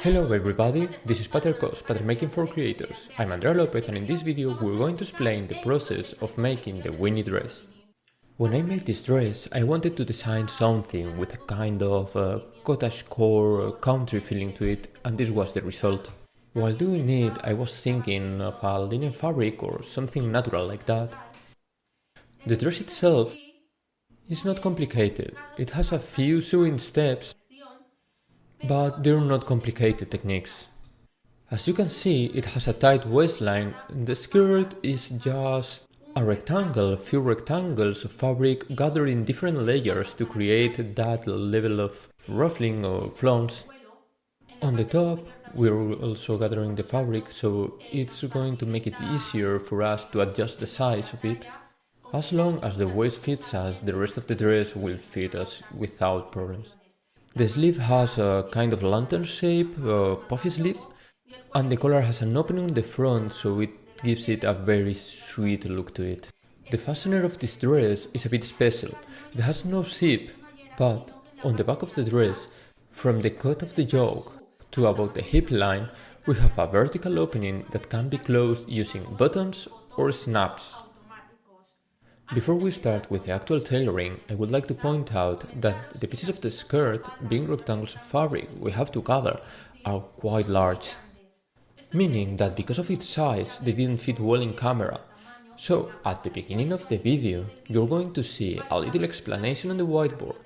Hello everybody, this is Pattern Making for Creators. I'm Andrea López and in this video we're going to explain the process of making the Winnie dress. When I made this dress, I wanted to design something with a kind of cottagecore country feeling to it, and this was the result. While doing it, I was thinking of a linen fabric or something natural like that. The dress itself is not complicated. It has a few sewing steps, but they're not complicated techniques. As you can see, it has a tight waistline. The skirt is just a few rectangles of fabric gathered in different layers to create that level of ruffling or flounce. On the top, we're also gathering the fabric, so it's going to make it easier for us to adjust the size of it. As long as the waist fits us, the rest of the dress will fit us without problems. The sleeve has a kind of lantern shape, puffy sleeve, and the collar has an opening on the front, so it gives it a very sweet look to it. The fastener of this dress is a bit special. It has no zip, but on the back of the dress, from the cut of the yoke to about the hip line, we have a vertical opening that can be closed using buttons or snaps. Before we start with the actual tailoring, I would like to point out that the pieces of the skirt, being rectangles of fabric we have to gather, are quite large, meaning that because of its size they didn't fit well in camera. So, at the beginning of the video, you're going to see a little explanation on the whiteboard,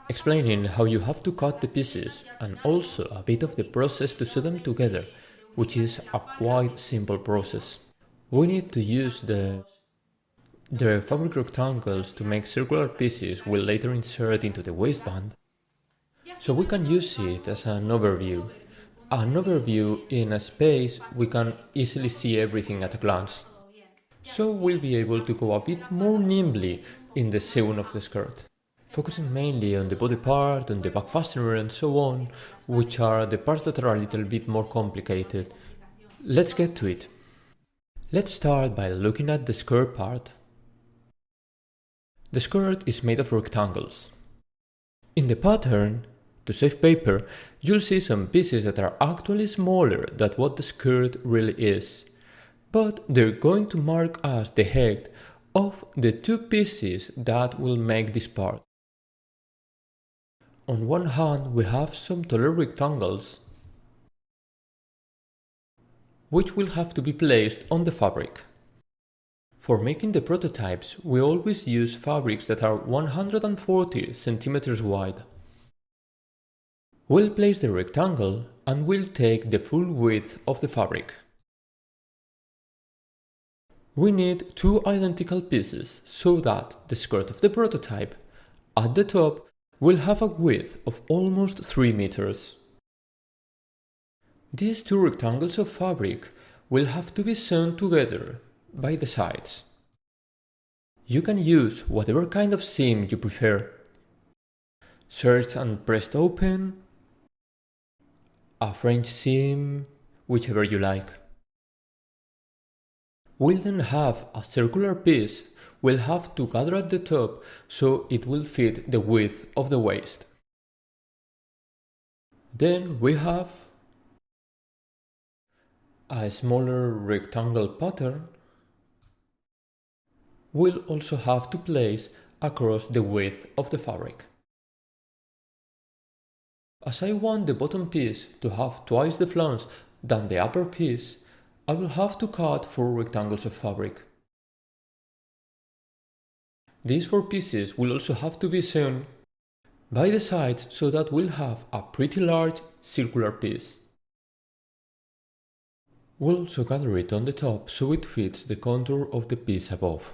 explaining how you have to cut the pieces and also a bit of the process to sew them together, which is a quite simple process. We need to use the fabric rectangles to make circular pieces we'll later insert into the waistband, so we can use it as an overview. An overview in a space we can easily see everything at a glance, so we'll be able to go a bit more nimbly in the sewing of the skirt, focusing mainly on the body part, on the back fastener and so on, which are the parts that are a little bit more complicated. Let's get to it. Let's start by looking at the skirt part. The skirt is made of rectangles. In the pattern, to save paper, you'll see some pieces that are actually smaller than what the skirt really is, but they're going to mark us the height of the two pieces that will make this part. On one hand, we have some taller rectangles, which will have to be placed on the fabric. For making the prototypes, we always use fabrics that are 140 centimeters wide. We'll place the rectangle and we'll take the full width of the fabric. We need two identical pieces so that the skirt of the prototype at the top will have a width of almost 3 meters. These two rectangles of fabric will have to be sewn together by the sides. You can use whatever kind of seam you prefer. Serged and pressed open, a French seam, whichever you like. We'll then have a circular piece we'll have to gather at the top so it will fit the width of the waist. Then we have a smaller rectangle pattern we'll also have to place across the width of the fabric. As I want the bottom piece to have twice the flounce than the upper piece, I will have to cut 4 rectangles of fabric. These 4 pieces will also have to be sewn by the sides so that we'll have a pretty large circular piece. We'll also gather it on the top so it fits the contour of the piece above.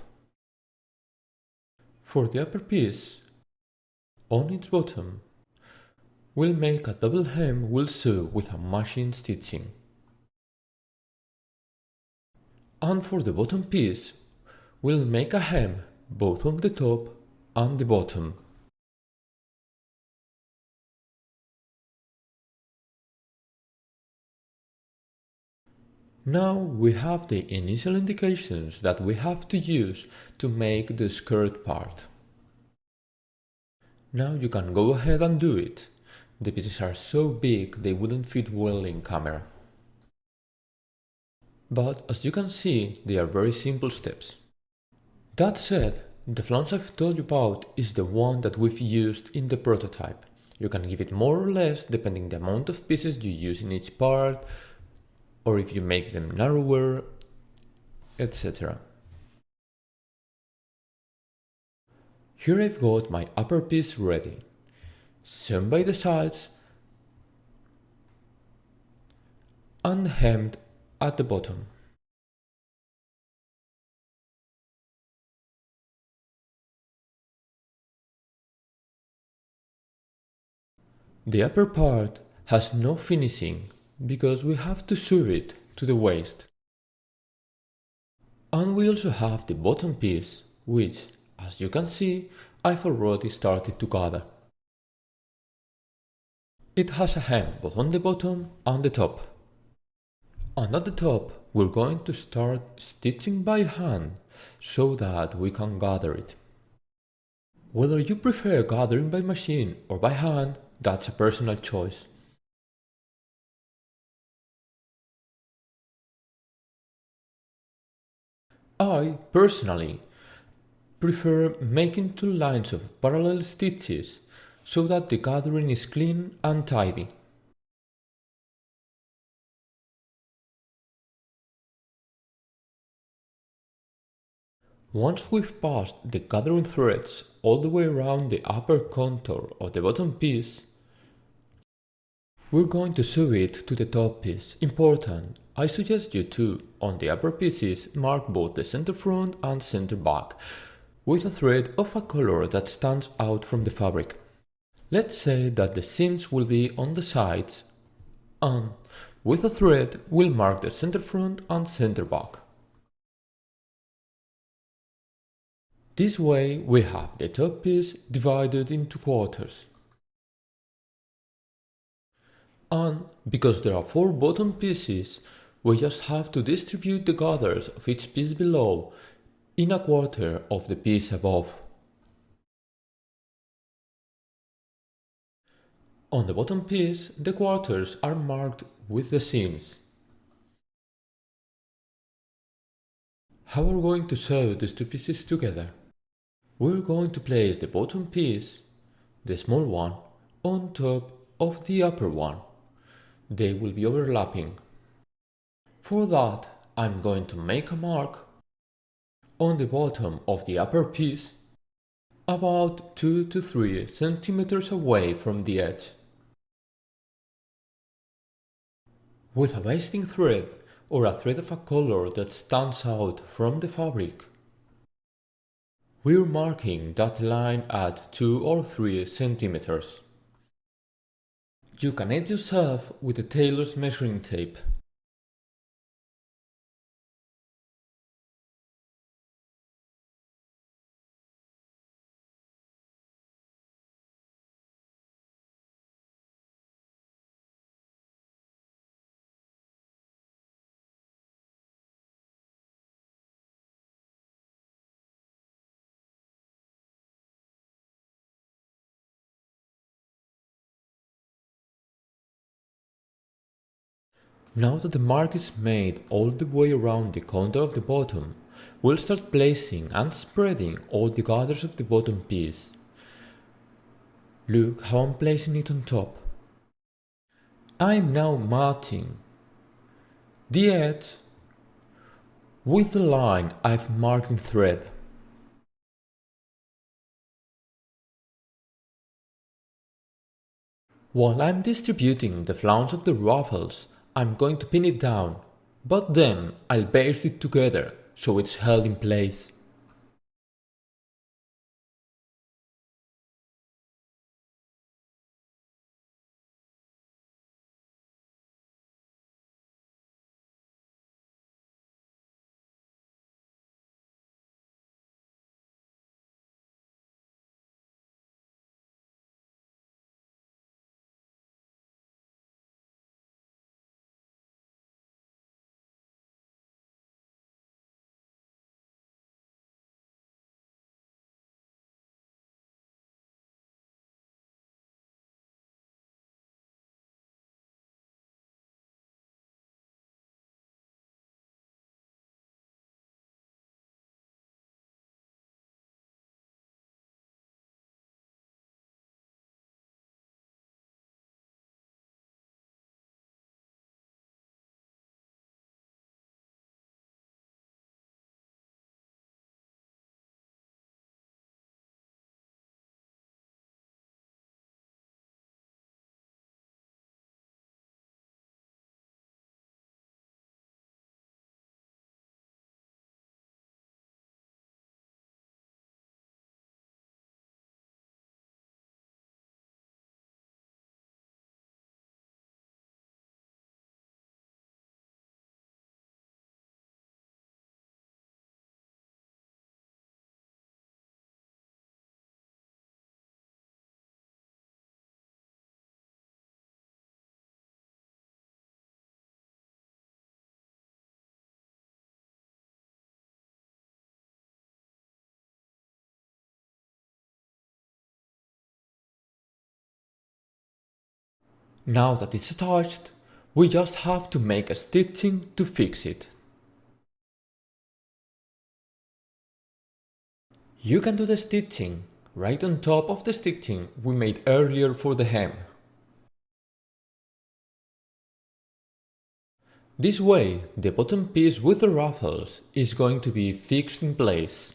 For the upper piece, on its bottom, we'll make a double hem we'll sew with a machine stitching. And for the bottom piece, we'll make a hem both on the top and the bottom. Now we have the initial indications that we have to use to make the skirt part. Now you can go ahead and do it. The pieces are so big they wouldn't fit well in camera. But as you can see, they are very simple steps. That said, the flange I've told you about is the one that we've used in the prototype. You can give it more or less depending the amount of pieces you use in each part, or if you make them narrower, etc. Here I've got my upper piece ready, sewn by the sides and hemmed at the bottom. The upper part has no finishing because we have to sew it to the waist. And we also have the bottom piece, which, as you can see, I've already started to gather. It has a hem both on the bottom and the top. And at the top, we're going to start stitching by hand so that we can gather it. Whether you prefer gathering by machine or by hand, that's a personal choice. I, personally, prefer making 2 lines of parallel stitches so that the gathering is clean and tidy. Once we've passed the gathering threads all the way around the upper contour of the bottom piece, we're going to sew it to the top piece. Important, I suggest you to, on the upper pieces, mark both the center front and center back with a thread of a color that stands out from the fabric. Let's say that the seams will be on the sides, and with a thread we'll mark the center front and center back. This way we have the top piece divided into quarters. And because there are 4 bottom pieces, we just have to distribute the gathers of each piece below in a quarter of the piece above. On the bottom piece, the quarters are marked with the seams. How are we going to sew these 2 pieces together? We're going to place the bottom piece, the small one, on top of the upper one. They will be overlapping. For that, I'm going to make a mark on the bottom of the upper piece about 2 to 3 centimeters away from the edge. With a basting thread or a thread of a color that stands out from the fabric, we're marking that line at 2 or 3 centimeters. You can aid yourself with the tailor's measuring tape. Now that the mark is made all the way around the contour of the bottom, we'll start placing and spreading all the gathers of the bottom piece. Look how I'm placing it on top. I'm now matching the edge with the line I've marked in thread. While I'm distributing the flange of the ruffles, I'm going to pin it down, but then I'll baste it together so it's held in place. Now that it's attached, we just have to make a stitching to fix it. You can do the stitching right on top of the stitching we made earlier for the hem. This way, the bottom piece with the ruffles is going to be fixed in place.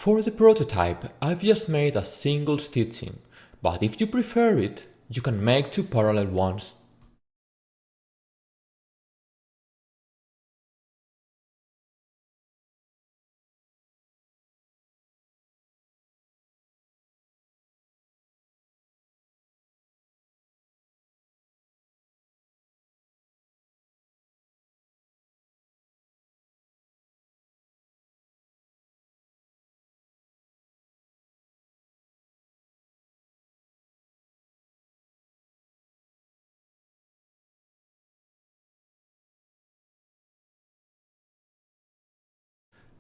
For the prototype, I've just made a single stitching, but if you prefer it, you can make two parallel ones.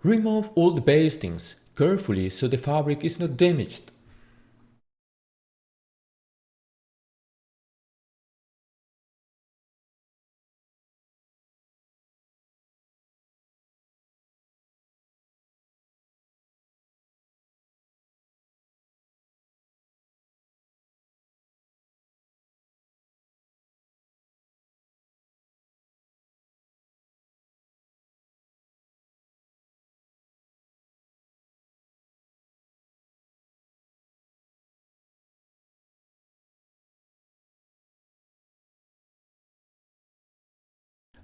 Remove all the bastings carefully so the fabric is not damaged.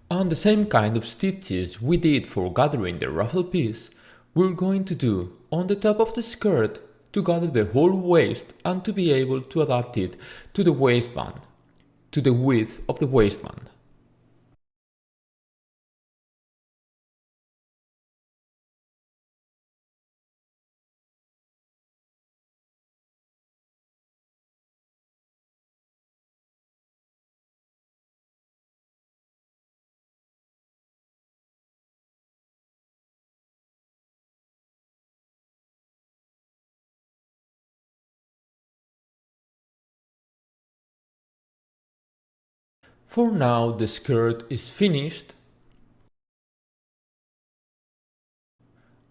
And the same kind of stitches we did for gathering the ruffle piece, we're going to do on the top of the skirt to gather the whole waist and to be able to adapt it to the waistband, to the width of the waistband. For now the skirt is finished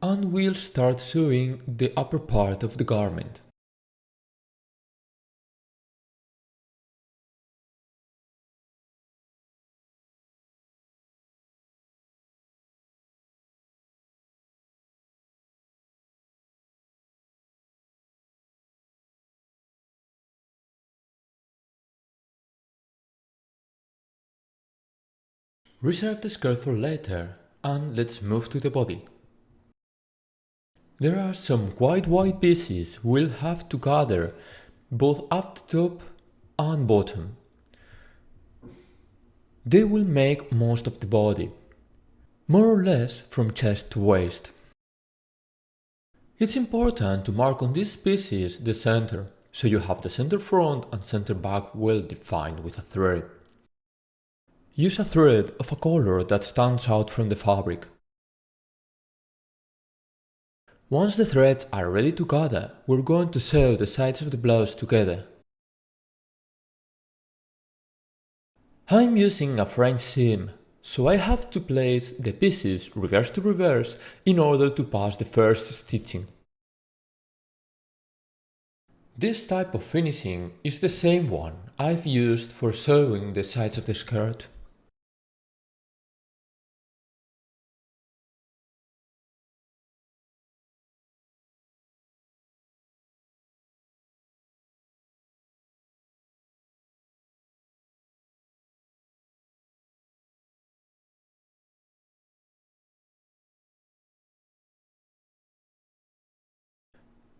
and we'll start sewing the upper part of the garment. Reserve the skirt for later and let's move to the body. There are some quite wide pieces we'll have to gather both up the top and bottom. They will make most of the body, more or less from chest to waist. It's important to mark on these pieces the center, so you have the center front and center back well defined with a thread. Use a thread of a color that stands out from the fabric. Once the threads are ready to gather, we're going to sew the sides of the blouse together. I'm using a French seam, so I have to place the pieces reverse to reverse in order to pass the first stitching. This type of finishing is the same one I've used for sewing the sides of the skirt.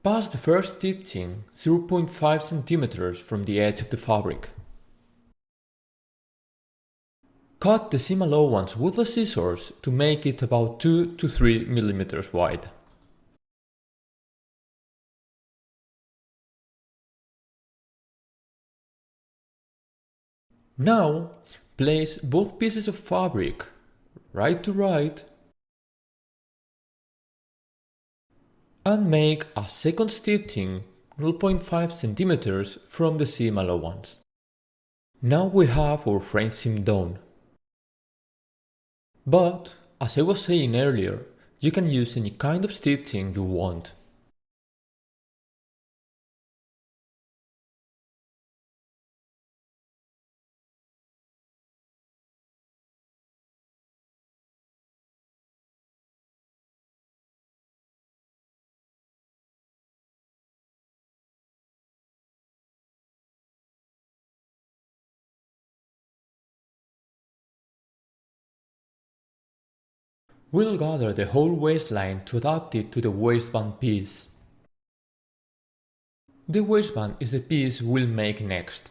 Pass the first stitching 0.5 cm from the edge of the fabric. Cut the seam allowance with the scissors to make it about 2 to 3 mm wide. Now, place both pieces of fabric right to right and make a second stitching 0.5 centimeters from the seam allowance. Now we have our frame seam done. But, as I was saying earlier, you can use any kind of stitching you want. We'll gather the whole waistline to adapt it to the waistband piece. The waistband is the piece we'll make next.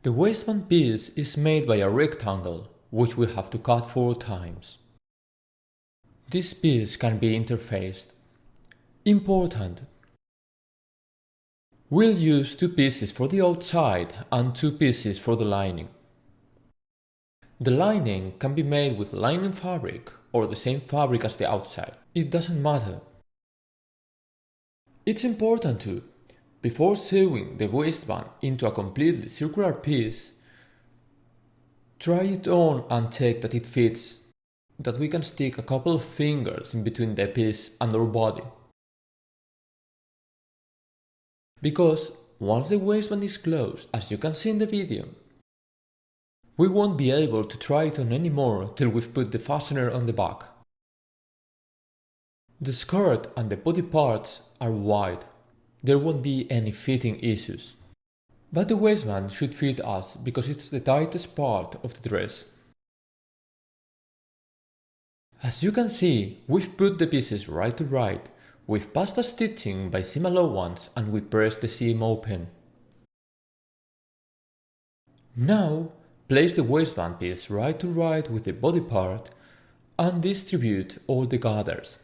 The waistband piece is made by a rectangle, which we have to cut 4 times. This piece can be interfaced. Important! We'll use 2 pieces for the outside and 2 pieces for the lining. The lining can be made with lining fabric or the same fabric as the outside. It doesn't matter. It's important to, before sewing the waistband into a completely circular piece, try it on and check that it fits, that we can stick a couple of fingers in between the piece and our body. Because once the waistband is closed, as you can see in the video, we won't be able to try it on anymore till we've put the fastener on the back. The skirt and the body parts are wide. There won't be any fitting issues. But the waistband should fit us because it's the tightest part of the dress. As you can see, we've put the pieces right to right, we've passed the stitching by seam allowance and we press the seam open. Now, place the waistband piece right to right with the body part and distribute all the gathers.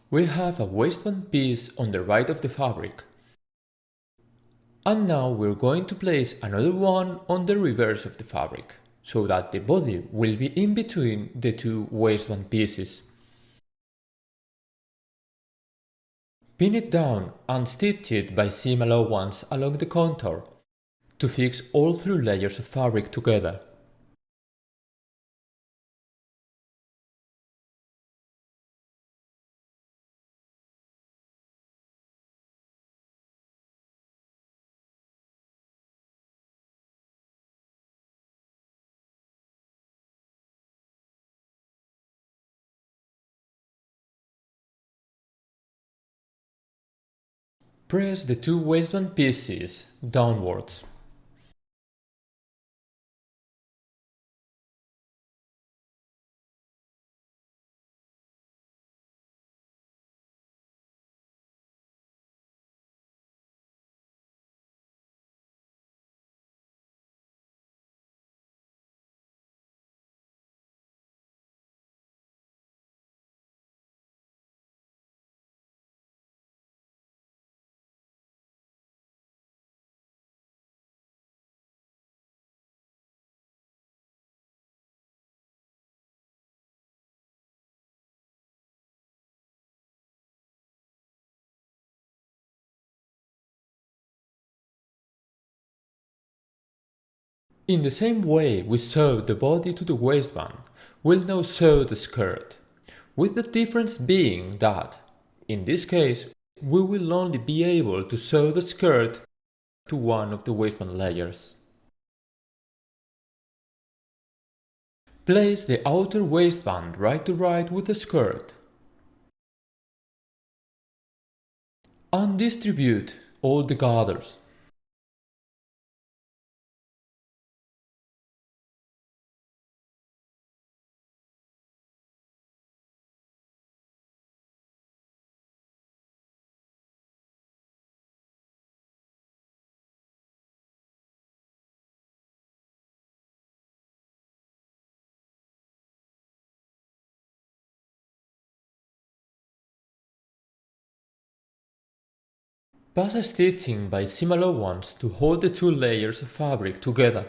We have a waistband piece on the right of the fabric. And now we're going to place another one on the reverse of the fabric, so that the body will be in between the 2 waistband pieces. Pin it down and stitch it by seam allowance along the contour to fix all 3 layers of fabric together. Press the 2 waistband pieces downwards. In the same way we sewed the body to the waistband, we'll now sew the skirt, with the difference being that, in this case, we will only be able to sew the skirt to one of the waistband layers. Place the outer waistband right to right with the skirt. And distribute all the gathers. Pass a stitching by seam allowance to hold the two layers of fabric together.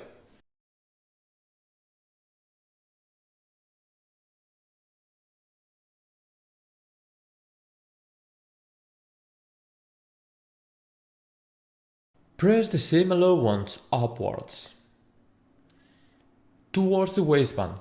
Press the seam allowance upwards towards the waistband.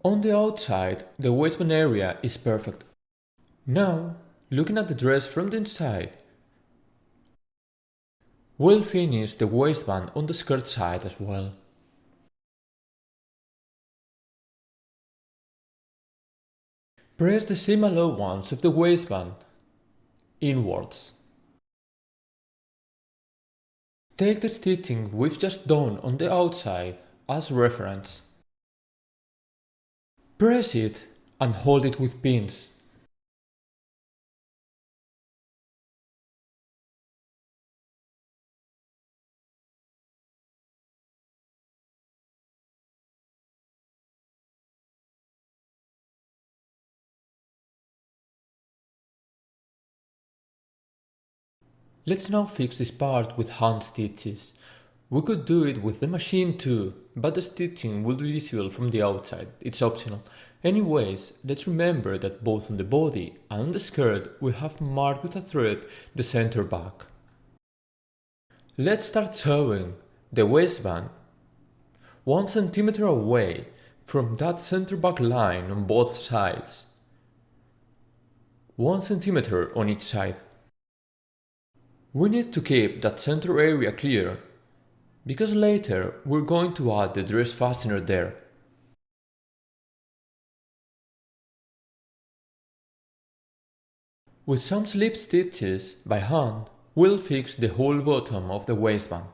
On the outside, the waistband area is perfect. Now, looking at the dress from the inside, we'll finish the waistband on the skirt side as well. Press the seam allowance of the waistband inwards. Take the stitching we've just done on the outside as reference. Press it and hold it with pins. Let's now fix this part with hand stitches. We could do it with the machine too, but the stitching will be visible from the outside, it's optional. Anyways, let's remember that both on the body and on the skirt we have marked with a thread the center back. Let's start sewing the waistband 1 cm away from that center back line on both sides. 1 cm on each side. We need to keep that center area clear, because later we're going to add the dress fastener there. With some slip stitches by hand, we'll fix the whole bottom of the waistband.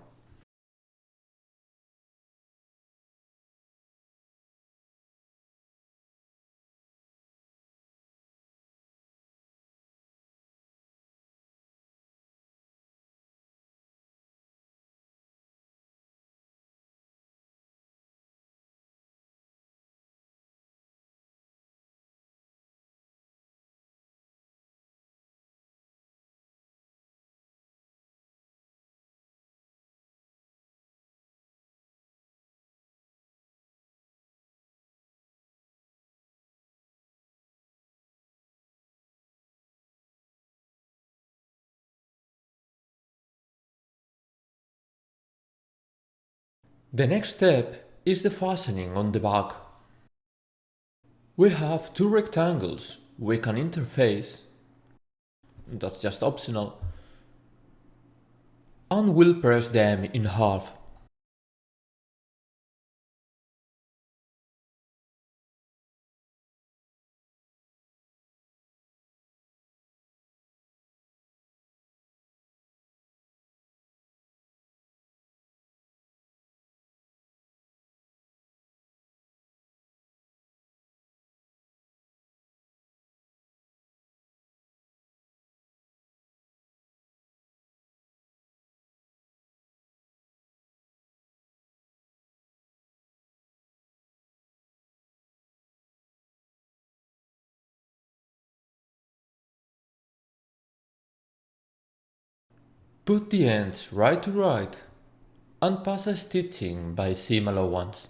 The next step is the fastening on the back. We have two rectangles we can interface, that's just optional, and we'll press them in half. Put the ends right to right and pass a stitching by seam allowance.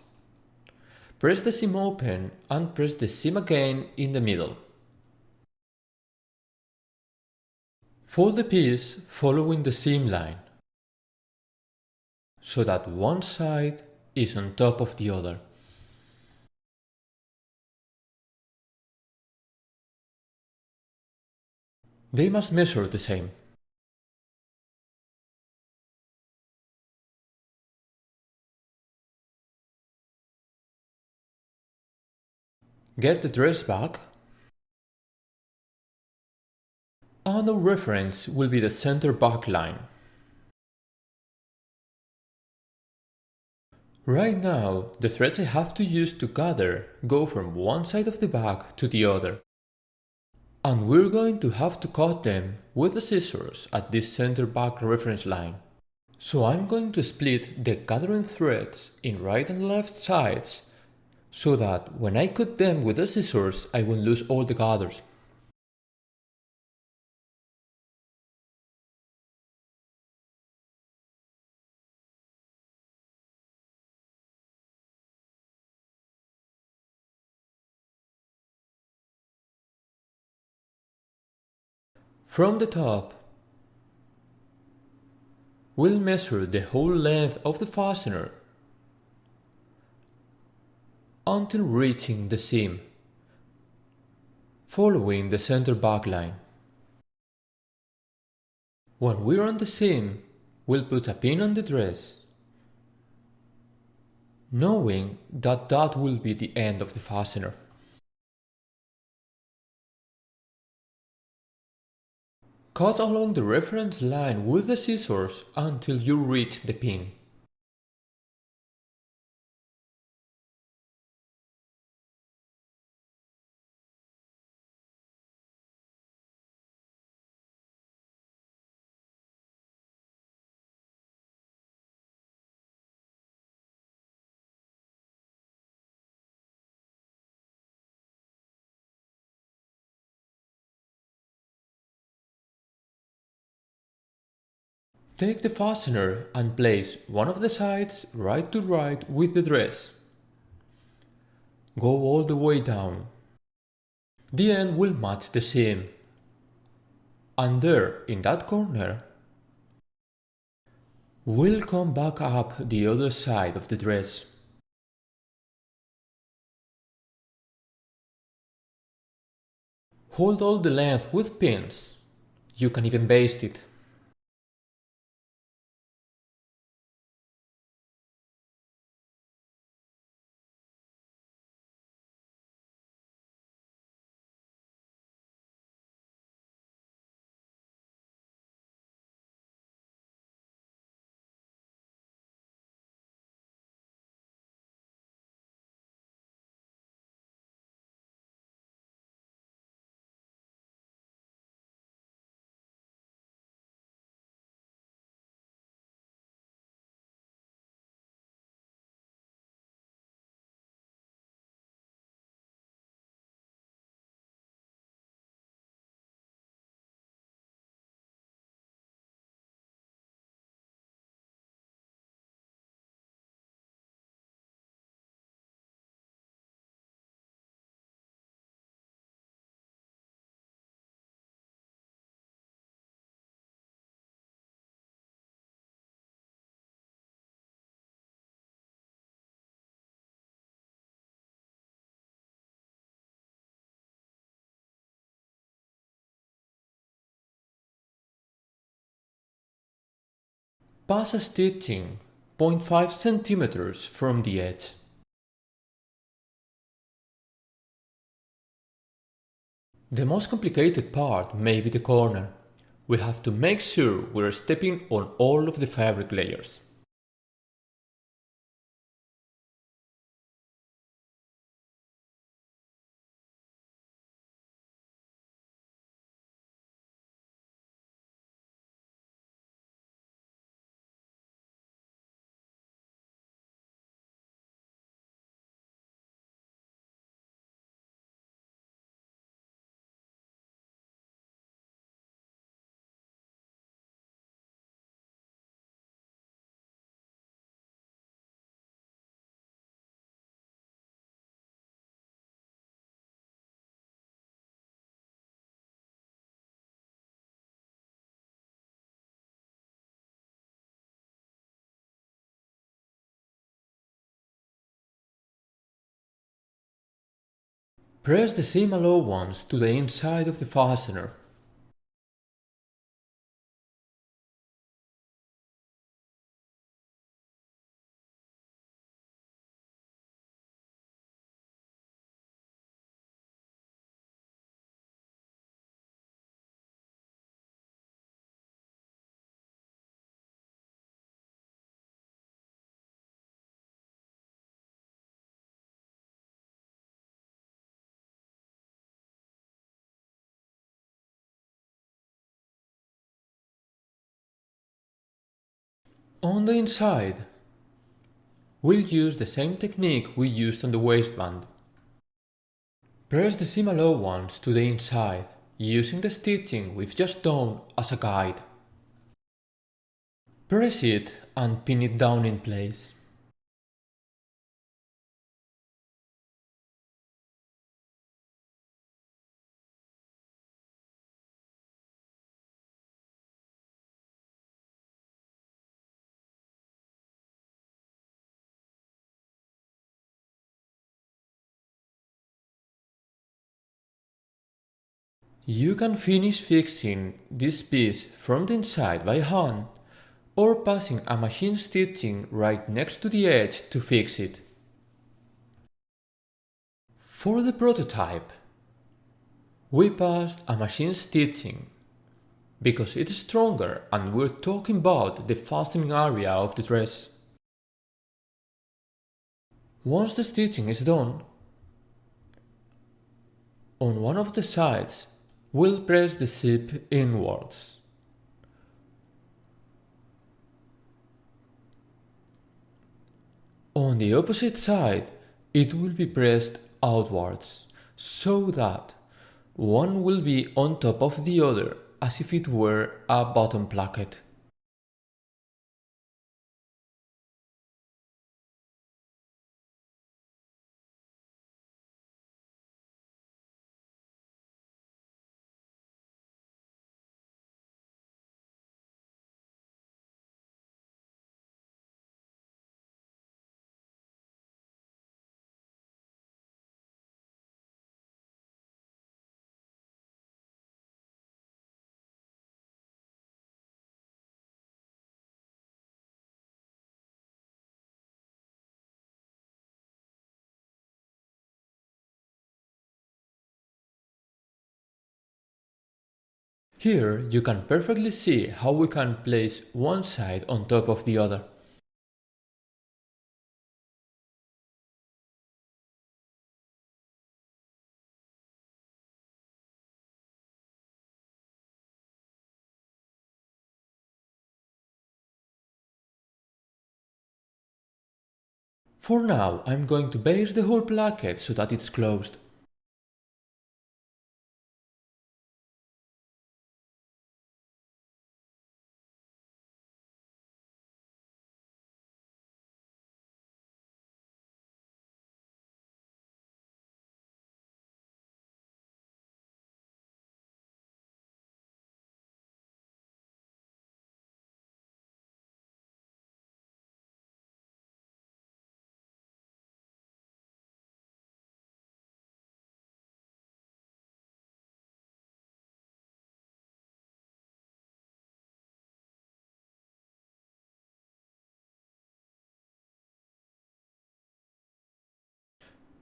Press the seam open and press the seam again in the middle. Fold the piece following the seam line, so that one side is on top of the other. They must measure the same. Get the dress back, and our reference will be the center back line. Right now, the threads I have to use to gather go from one side of the bag to the other. And we're going to have to cut them with the scissors at this center back reference line. So I'm going to split the gathering threads in right and left sides so that when I cut them with the scissors I won't lose all the gathers. From the top, we'll measure the whole length of the fastener until reaching the seam, following the center back line. When we're on the seam, we'll put a pin on the dress, knowing that that will be the end of the fastener. Cut along the reference line with the scissors until you reach the pin. Take the fastener and place one of the sides right to right with the dress. Go all the way down. The end will match the seam. And there, in that corner, we'll come back up the other side of the dress. Hold all the length with pins. You can even baste it. Pass a stitching 0.5 centimeters from the edge. The most complicated part may be the corner. We have to make sure we're stepping on all of the fabric layers. Press the seam allowance to the inside of the fastener. On the inside, we'll use the same technique we used on the waistband. Press the seam allowance to the inside, using the stitching we've just done as a guide. Press it and pin it down in place. You can finish fixing this piece from the inside by hand or passing a machine stitching right next to the edge to fix it. For the prototype, we passed a machine stitching because it's stronger and we're talking about the fastening area of the dress. Once the stitching is done, on one of the sides, we'll press the zip inwards. On the opposite side, it will be pressed outwards, so that one will be on top of the other as if it were a bottom placket. Here you can perfectly see how we can place one side on top of the other. For now, I'm going to base the whole placket so that it's closed.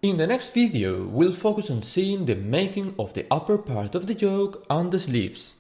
In the next video, we'll focus on seeing the making of the upper part of the yoke and the sleeves.